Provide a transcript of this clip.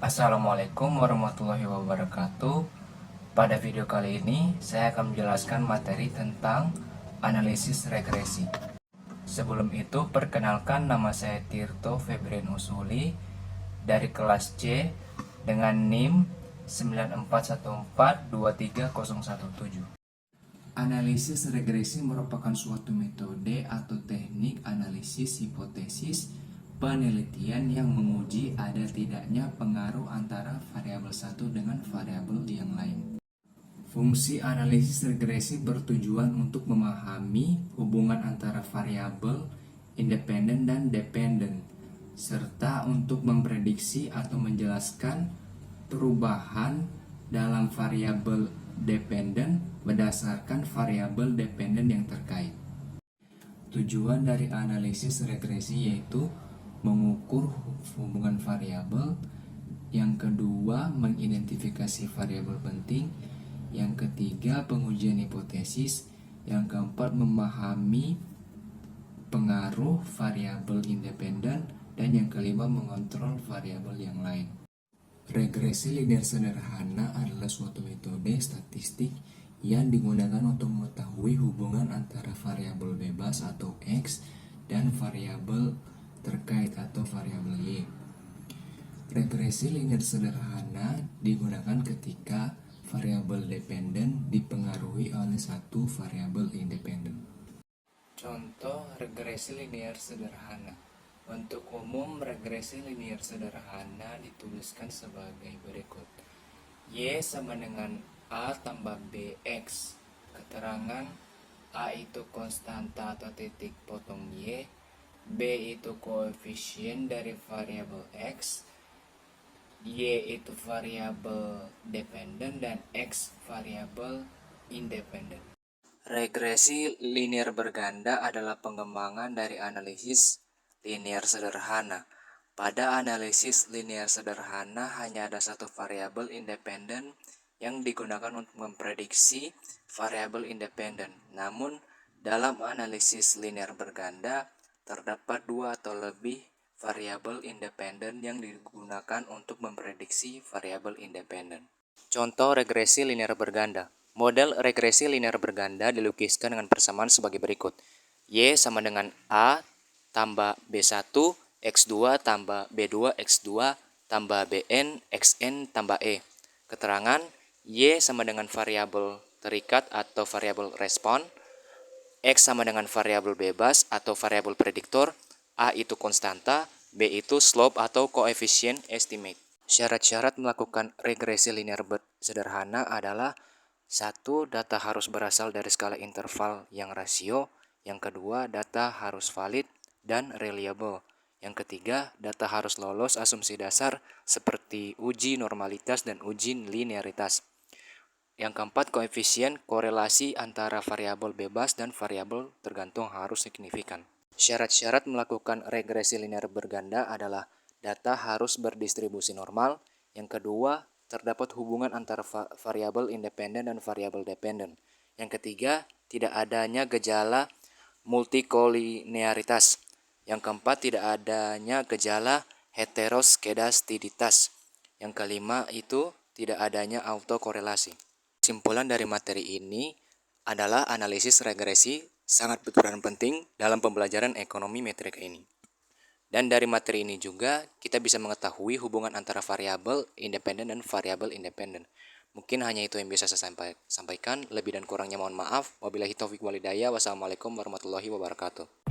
Assalamualaikum warahmatullahi wabarakatuh. Pada video kali ini saya akan menjelaskan materi tentang analisis regresi. Sebelum itu, perkenalkan, nama saya Tirto Febrian Usuli dari kelas C dengan NIM 9414230017. Analisis regresi merupakan suatu metode atau teknik analisis hipotesis penelitian yang menguji ada tidaknya pengaruh antara variabel satu dengan variabel yang lain. Fungsi analisis regresi bertujuan untuk memahami hubungan antara variabel independen dan dependen, serta untuk memprediksi atau menjelaskan perubahan dalam variabel dependen berdasarkan variabel dependen yang terkait. Tujuan dari analisis regresi yaitu mengukur hubungan variabel, yang kedua mengidentifikasi variabel penting, yang ketiga pengujian hipotesis, yang keempat memahami pengaruh variabel independen, dan yang kelima mengontrol variabel yang lain. Regresi linear sederhana adalah suatu metode statistik yang digunakan untuk mengetahui hubungan antara variabel bebas atau X dan variabel terkait atau variabel Y. Regresi linear sederhana digunakan ketika variabel dependen dipengaruhi oleh satu variabel independen. Contoh regresi linear sederhana. Untuk umum, regresi linear sederhana dituliskan sebagai berikut. Y sama dengan A tambah BX. Keterangan A itu konstanta atau titik potong Y, B itu koefisien dari variabel X, Y itu variabel dependen, dan X variabel independen. Regresi linear berganda adalah pengembangan dari analisis linear sederhana. Pada analisis linear sederhana hanya ada satu variabel independen yang digunakan untuk memprediksi variabel independen. Namun, dalam analisis linear berganda terdapat dua atau lebih variabel independen yang digunakan untuk memprediksi variabel independen. Contoh regresi linear berganda. Model regresi linear berganda dilukiskan dengan persamaan sebagai berikut. Y sama dengan A tambah B1 X2 tambah B2 X2 tambah Bn Xn tambah E. Keterangan Y sama dengan variabel terikat atau variabel respon, X sama dengan variabel bebas atau variabel prediktor, A itu konstanta, B itu slope atau koefisien estimate. Syarat-syarat melakukan regresi linear sederhana adalah: 1. Data harus berasal dari skala interval yang rasio. Yang kedua, data harus valid dan reliable. Yang ketiga, data harus lolos asumsi dasar seperti uji normalitas dan uji linearitas. Yang keempat, koefisien korelasi antara variabel bebas dan variabel tergantung harus signifikan. Syarat-syarat melakukan regresi linear berganda adalah: data harus berdistribusi normal. Yang kedua, terdapat hubungan antara variabel independen dan variabel dependen. Yang ketiga, tidak adanya gejala multikolinearitas. Yang keempat, tidak adanya gejala heteroskedastiditas. Yang kelima itu tidak adanya autokorelasi. Kesimpulan dari materi ini adalah analisis regresi sangat berperan penting dalam pembelajaran ekonomi metrika ini. Dan dari materi ini juga kita bisa mengetahui hubungan antara variabel independen dan variabel independen. Mungkin hanya itu yang bisa saya sampaikan. Lebih dan kurangnya mohon maaf. Wabillahi taufiq walhidayah. Wassalamualaikum warahmatullahi wabarakatuh.